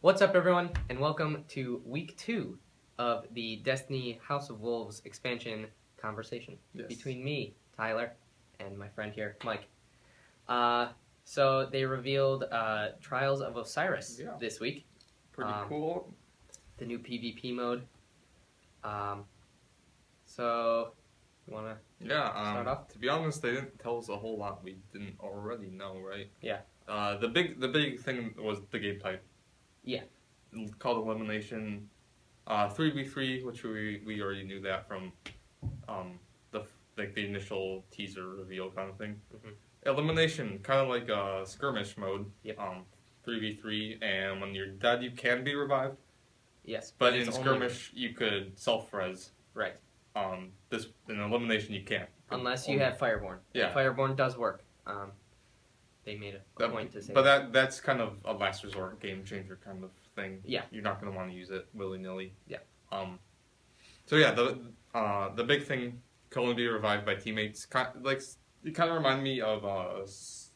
What's up, everyone, and welcome to week 2 of the Destiny House of Wolves expansion conversation between me, Tyler, and my friend here, Mike. So they revealed Trials of Osiris this week. Pretty cool. The new PvP mode. So, you want to start off? To be honest, they didn't tell us a whole lot we didn't already know, right? Yeah. The big thing was the game type. Yeah. Called Elimination, 3v3, which we already knew that from the initial teaser reveal kind of thing. Mm-hmm. Elimination, kind of like a skirmish mode. Yep. 3v3, and when you're dead, you can be revived. Yes. But in skirmish, you could self-res. Right. In Elimination, you can't. Unless you have Fireborn. Yeah. Fireborn does work. They made a point to say but that's kind of a last resort game changer kind of thing. Yeah. You're not going to want to use it willy-nilly. Yeah. So yeah, the big thing, can only be revived by teammates. You kind of remind me of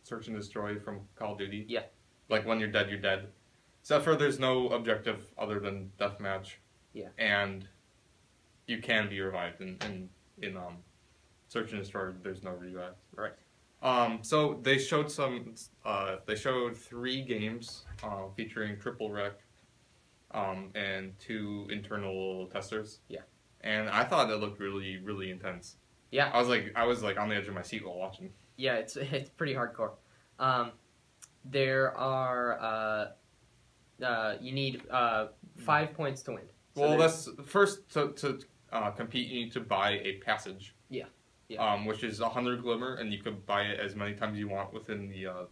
Search and Destroy from Call of Duty. Yeah. Like when you're dead, you're dead. Except for there's no objective other than deathmatch. Yeah. And you can be revived in Search and Destroy. There's no revive. Right. So they showed they showed 3 games featuring Triple Rec and 2 internal testers. Yeah. And I thought it looked really, really intense. Yeah. I was like on the edge of my seat while watching. Yeah, it's pretty hardcore. There are you need 5 points to win. So well, that's first to compete. You need to buy a passage. Yeah. Yeah. Which is 100 glimmer, and you could buy it as many times as you want within the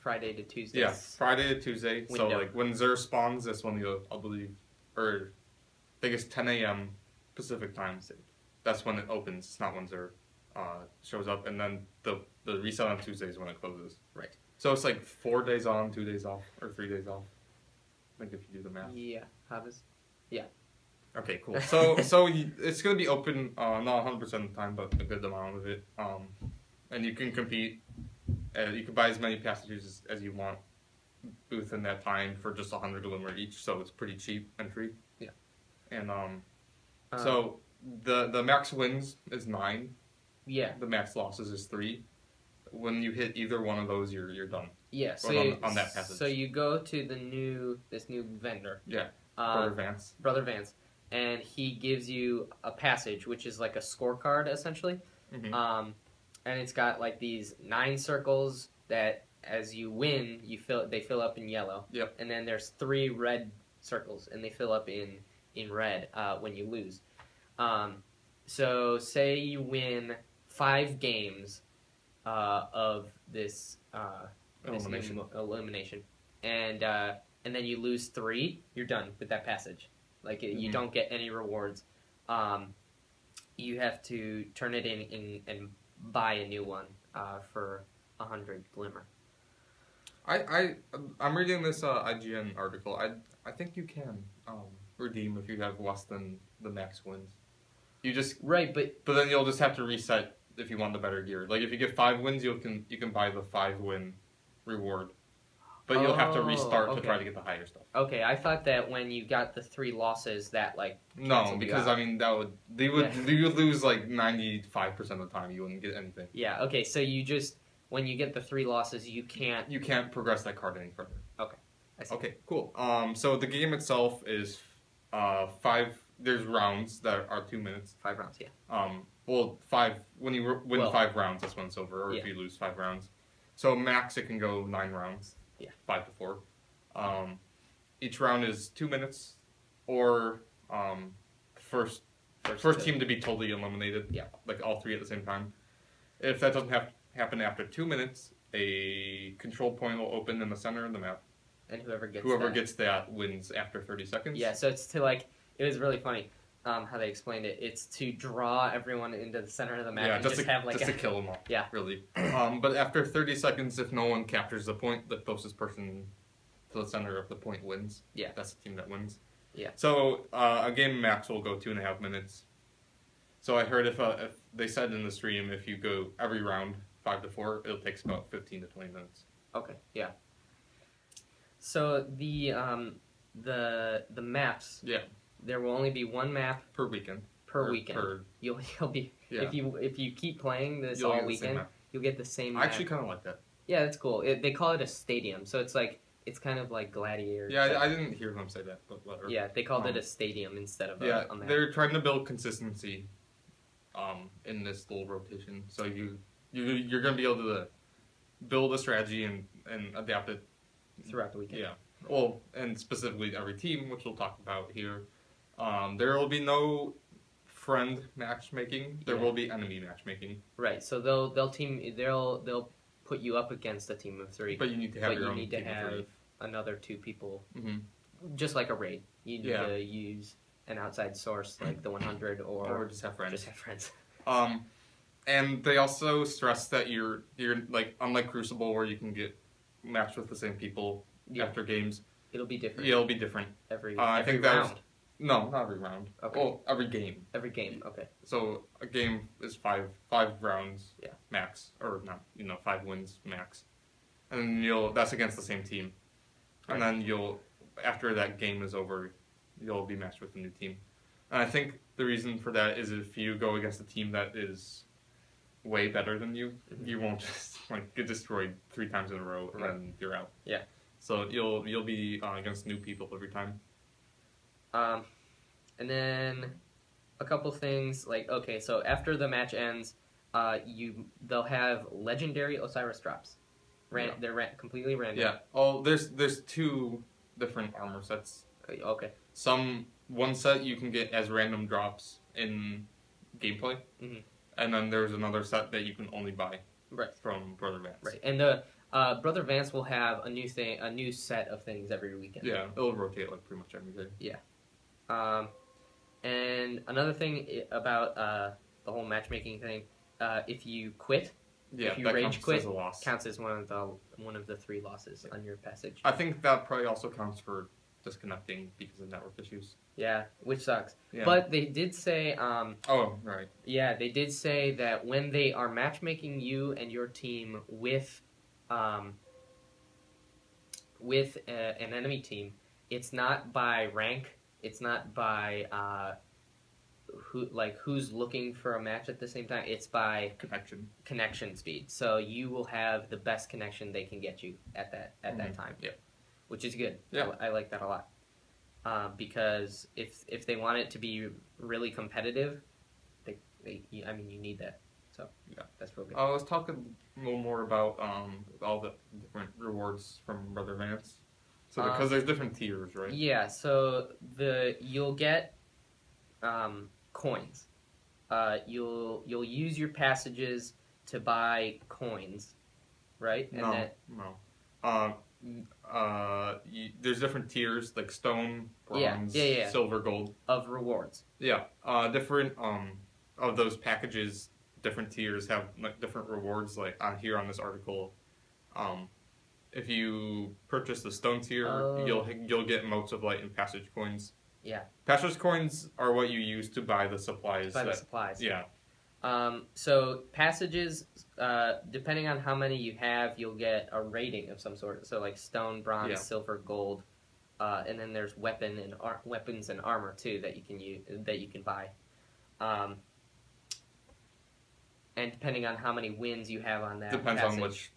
Friday to Tuesday. Yeah, Friday to Tuesday. Window. So like when Xur spawns, that's when I believe, or I think it's 10 a.m. Pacific time. That's when it opens. It's not when Xur shows up, and then the reset on Tuesday is when it closes. Right. So it's like 4 days on, 2 days off, or 3 days off. I think if you do the math. Yeah. How does? Yeah. Okay, cool. So it's going to be open, not 100% of the time, but a good amount of it. And you can compete. You can buy as many passages as you want within that time for just 100 glimmer each, so it's pretty cheap entry. Yeah. And so the max wins is 9. Yeah. The max losses is 3. When you hit either one of those, you're done. Yeah. So on that passage. So you go to this new vendor. Yeah. Brother Vance. Brother Vance. And he gives you a passage, which is like a scorecard, essentially. Mm-hmm. And it's got like these 9 circles that, as you win, they fill up in yellow. Yep. And then there's 3 red circles, and they fill up in red when you lose. So say you win 5 games of this elimination, and then you lose 3, you're done with that passage. Like, you don't get any rewards. You have to turn it in and buy a new one for 100 glimmer. I'm reading this IGN article. I think you can redeem if you have less than the max wins. You just but then you'll just have to reset if you want the better gear. Like if you get 5 wins, you can buy the 5 win reward. But you'll have to restart to try to get the higher stuff. Okay, I thought that when you got the 3 losses, that like no, because I mean you would lose like 95% of the time. You wouldn't get anything. Yeah. Okay. So when you get the 3 losses, you can't progress that card any further. Okay. I see. Okay. Cool. So the game itself is 5. There's rounds that are 2 minutes. 5 rounds. Yeah. Well, 5 when you win 5 rounds, that's when it's over. Or if you lose 5 rounds, so max it can go 9 rounds. Yeah. 5 to 4. Each round is 2 minutes, or first team to be totally eliminated. Yeah. Like all 3 at the same time. If that doesn't happen after 2 minutes, a control point will open in the center of the map. And whoever gets that wins after 30 seconds. Yeah. So it's to like it was really funny. How they explained it. It's to draw everyone into the center of the map and just to kill them all. Yeah. Really. But after 30 seconds, if no one captures the point, the closest person to the center of the point wins. Yeah. That's the team that wins. Yeah. So a game max will go 2.5 minutes. So I heard if they said in the stream, if you go every round 5 to 4, it'll take about 15 to 20 minutes. Okay. Yeah. So the maps. Yeah. There will only be one map per weekend. You'll be if you keep playing this all weekend, you'll get the same map. I actually kind of like that. Yeah, that's cool. They call it a stadium, so it's kind of like Gladiator. Yeah, I didn't hear them say that, but whatever. Yeah, they called it a stadium instead of a map. They're trying to build consistency, in this little rotation. So you're gonna be able to build a strategy and adapt it throughout the weekend. Yeah. Well, and specifically every team, which we'll talk about here. There will be no friend matchmaking. There will be enemy matchmaking. Right. So they'll put you up against a team of 3. But you need to have your own team of 3. You need to have another 2 people. Mm-hmm. Just like a raid. You need to use an outside source like the 100 or just have friends. Just have friends. And they also stress that you're like, unlike Crucible where you can get matched with the same people after games. It'll be different. Yeah, it'll be different. Every round. No, not every round. Okay. Well, every game. Every game, okay. So a game is 5 rounds max, or not, 5 wins max. And then that's against the same team. Right. And then after that game is over, you'll be matched with a new team. And I think the reason for that is if you go against a team that is way better than you, you won't just get destroyed 3 times in a row and then you're out. Yeah. So you'll be against new people every time. And then a couple things so after the match ends, they'll have legendary Osiris drops. They're completely random. Yeah. Oh, there's 2 different armor sets. Okay. One set you can get as random drops in gameplay, and then there's another set that you can only buy from Brother Vance. Right, and the Brother Vance will have a new set of things every weekend. Yeah, it'll rotate like pretty much every day. Yeah. And another thing about the whole matchmaking thing, if you quit, if you rage quit, counts as one of the 3 losses on your passage. I think that probably also counts for disconnecting because of network issues. Yeah, which sucks. Yeah. But they did say... oh, right. Yeah, they did say that when they are matchmaking you and your team with an enemy team, it's not by rank, it's not by who's looking for a match at the same time, it's by connection speed. So you will have the best connection they can get you at that time. Yeah. Which is good. Yeah. I like that a lot. Because if they want it to be really competitive, you need that. So that's real good. Let's talk a little more about all the different rewards from Brother Vance. So because there's different tiers, right? Yeah. So you'll get coins. You'll use your passages to buy coins, right? And no. There's different tiers like stone, bronze, silver, gold of rewards. Yeah, different of those packages. Different tiers have different rewards. Like here on this article, if you purchase the stone tier, you'll get motes of light and passage coins. Yeah, passage coins are what you use to buy the supplies. Yeah. So passages, depending on how many you have, you'll get a rating of some sort. So like stone, bronze, silver, gold, and then there's weapons and armor too that you can buy. And depending on how many wins you have on that, depends on which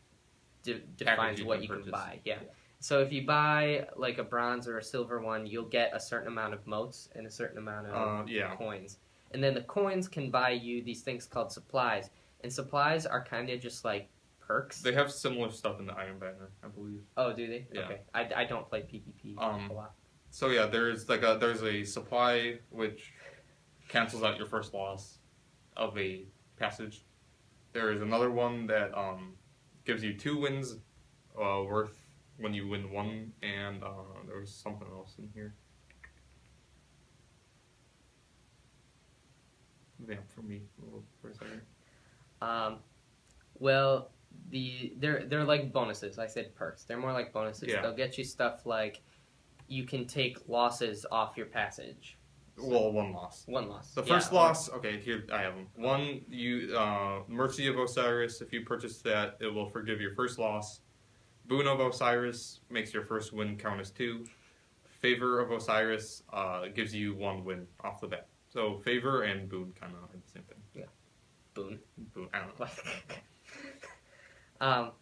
defines what you can buy. Yeah. So if you buy like a bronze or a silver one, you'll get a certain amount of motes and a certain amount of coins. And then the coins can buy you these things called supplies. And supplies are kind of just like perks. They have similar stuff in the Iron Banner, I believe. Oh, do they? Yeah. Okay. I don't play PvP a lot. So yeah, there's a supply which cancels out your first loss of a passage. There is another one that gives you 2 wins worth when you win 1, and there was something else in here. Vamp for me for a second. Well, they're like bonuses. I said perks. They're more like bonuses. Yeah. They'll get you stuff like you can take losses off your passage. So, well, 1 loss. 1 loss. The first loss. Okay, here I have them. 1, Mercy of Osiris. If you purchase that, it will forgive your first loss. Boon of Osiris makes your first win count as 2. Favor of Osiris gives you 1 win off the bat. So favor and boon kind of are the same thing. Yeah. Boon. Boon. I don't know.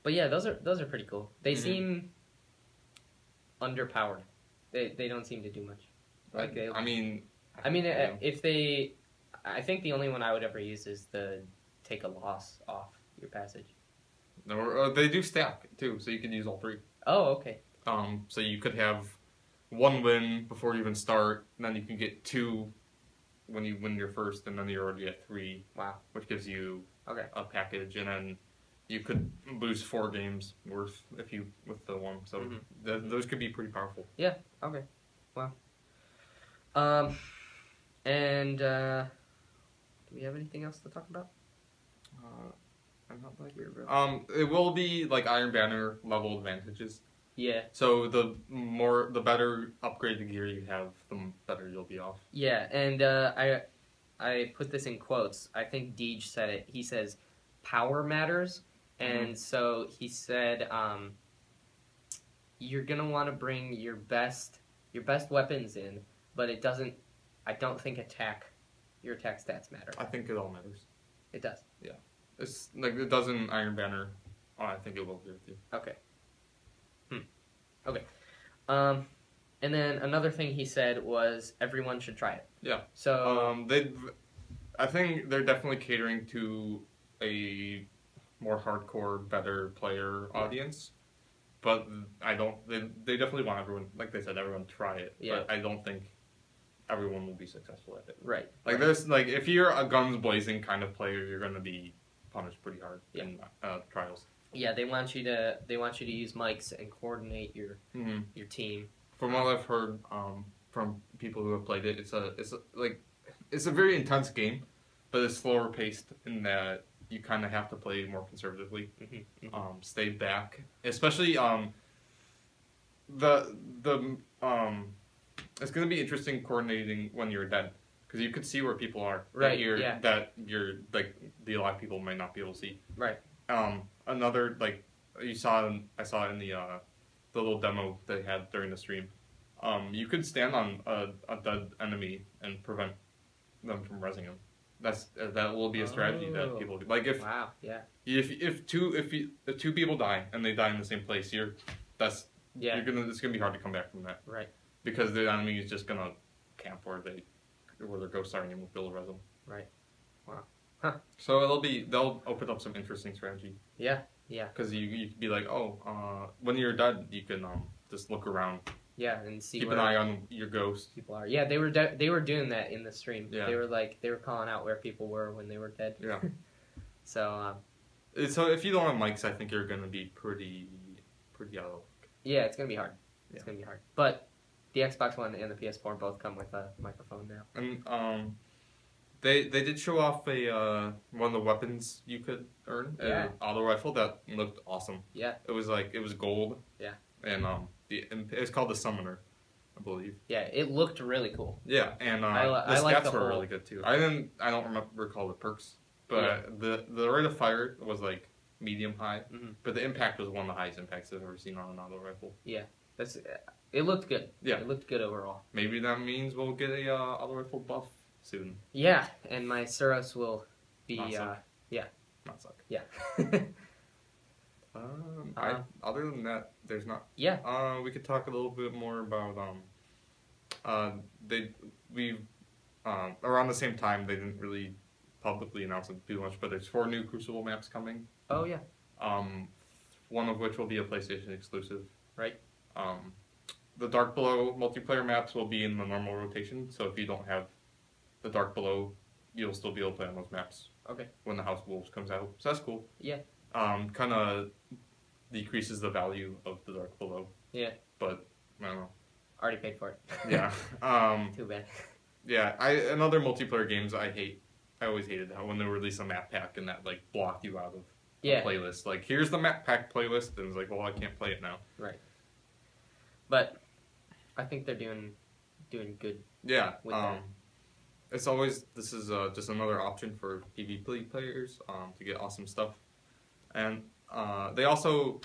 But yeah, those are pretty cool. They seem underpowered. They don't seem to do much. Like I mean, if they, I think the only one I would ever use is the take a loss off your passage. No, they do stack too, so you can use all 3. Oh, okay. So you could have 1 win before you even start, and then you can get 2 when you win your first, and then you're already at 3. Wow. Which gives you Okay. a package, and then you could lose 4 games worth with the 1. So those could be pretty powerful. Yeah. Okay. Wow. And do we have anything else to talk about? I'm not like it will be like Iron Banner level advantages. Yeah. So the better upgraded gear you have, the better you'll be off. Yeah, and I put this in quotes. I think Deej said it. He says, "Power matters," and so he said, "You're gonna want to bring your best weapons in, but it doesn't. I don't think your attack stats matter. I think it all matters. It does. Yeah, it's like it does in Iron Banner. Oh, I think it will here too. Okay. Okay. And then another thing he said was everyone should try it. Yeah. So I think they're definitely catering to a more hardcore, better player audience. But they definitely want everyone, like they said, everyone to try it. Yeah. But I don't think everyone will be successful at it. Right. Like there's like if you're a guns blazing kind of player, you're gonna be punished pretty hard in trials. Yeah, they want you to use mics and coordinate your team. From what I've heard from people who have played it, it's a very intense game, but it's slower paced in that you kind of have to play more conservatively, stay back, especially it's going to be interesting coordinating when you're dead because you could see where people are that you're like the alive people might not be able to see. Right. Another like I saw in the little demo they had during the stream. You could stand on a dead enemy and prevent them from rezzing him. That will be a strategy that people do. Like if two people die and they die in the same place, it's gonna be hard to come back from that. Right. Because the enemy is just gonna camp where their ghosts are and you won't be able to res them. Right. Wow. Huh. So they'll open up some interesting strategy. Yeah. Yeah. Because you could be like, when you're dead, you can just look around. Yeah, and see. Keep an eye on your ghost. People are. Yeah, they were doing that in the stream. Yeah. They were calling out where people were when they were dead. Yeah. So if you don't have mics, I think you're gonna be pretty out of luck. Yeah, it's gonna be hard. It's gonna be hard. But the Xbox One and the PS4 both come with a microphone now. And they did show off one of the weapons you could earn. Yeah. An auto rifle that looked awesome. Yeah. It was gold. Yeah. And it's called the Summoner, I believe. Yeah, it looked really cool. Yeah, and the stats were really good too. I don't recall the perks, but the rate of fire was like medium high, but the impact was one of the highest impacts I've ever seen on an auto rifle. Yeah, it looked good. Yeah, it looked good overall. Maybe that means we'll get a auto rifle buff soon. Yeah, and my Suros will be not suck. not suck. Yeah. Other than that, there's not. Yeah. We could talk a little bit more about around the same time they didn't really publicly announce it too much, but there's 4 new Crucible maps coming. Oh yeah. One of which will be a PlayStation exclusive. Right. The Dark Below multiplayer maps will be in the normal rotation, so if you don't have the Dark Below, you'll still be able to play on those maps. Okay. When the House of Wolves comes out, so that's cool. Yeah. Kind of decreases the value of the Dark Below. Yeah. But I don't know. Already paid for it. Yeah. Too bad. Yeah. In other multiplayer games, I always hated how when they release a map pack and that block you out of a playlist. Like, here's the map pack playlist, and it's like, well, I can't play it now. Right. But I think they're doing good. Yeah. With that. This is just another option for PvP players to get awesome stuff. And they also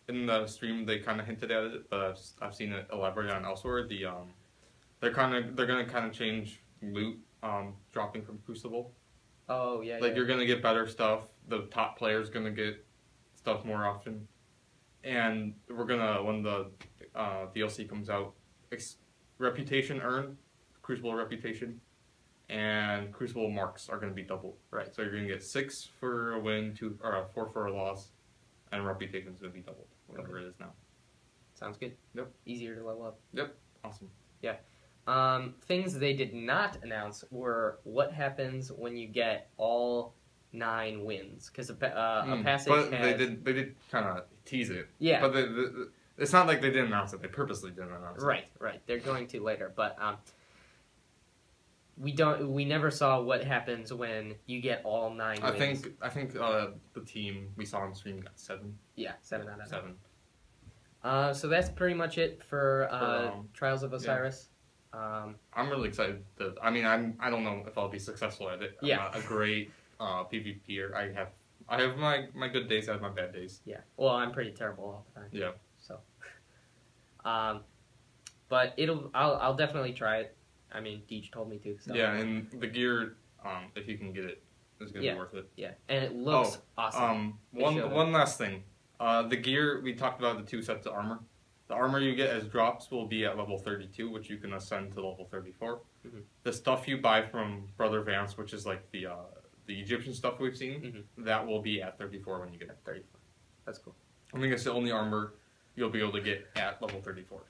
in the stream they kind of hinted at it, but I've seen it elaborated on elsewhere. They're gonna kind of change loot dropping from Crucible. Oh yeah. Like you're gonna get better stuff. The top player's gonna get stuff more often, and we're gonna when the DLC comes out, reputation earned, Crucible reputation, and Crucible marks are gonna be doubled. Right. So you're gonna get 6 for a win, 2 or 4 for a loss, and reputation's gonna be doubled, whatever it is now. Sounds good. Yep. Easier to level up. Yep. Awesome. Yeah. Things they did not announce were what happens when you get all 9 wins, because a passage but has... they did kind of tease it. Yeah. But it's not like they didn't announce it. They purposely didn't announce it. Right. They're going to later, but we never saw what happens when you get all 9 wins. I think the team we saw on stream got 7. Yeah, 7 out of 7. So that's pretty much it for Trials of Osiris. Yeah. I'm really excited. I don't know if I'll be successful at it. I'm not a great PvPer. I have my good days. I have my bad days. Yeah. Well, I'm pretty terrible all the time. Yeah. So, but I'll definitely try it. I mean, Deej told me to. So. Yeah, and the gear, if you can get it, is gonna be worth it. Yeah, and it looks awesome. One last thing. The gear we talked about, the 2 sets of armor. The armor you get as drops will be at level 32, which you can ascend to level 34. Mm-hmm. The stuff you buy from Brother Vance, which is like the Egyptian stuff we've seen, that will be at 34 when you get it. 34. That's cool. I think it's the only armor you'll be able to get at level 34.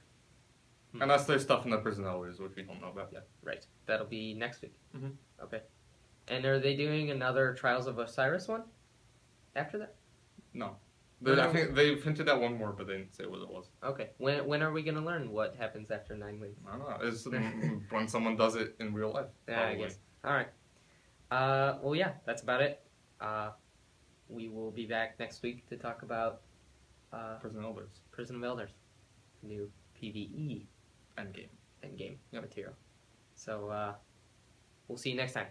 Unless there's stuff in the prison elders, which we don't know about yet. Right. That'll be next week. Mm-hmm. Okay. And are they doing another Trials of Osiris one after that? No. I think they've hinted at one more, but they didn't say what it was. Okay. When are we going to learn what happens after 9 wins? I don't know. It's when someone does it in real life. Yeah, I guess. All right. Well, yeah, that's about it. We will be back next week to talk about Prison Elders. Prison of Elders. New PvE Endgame material. So we'll see you next time.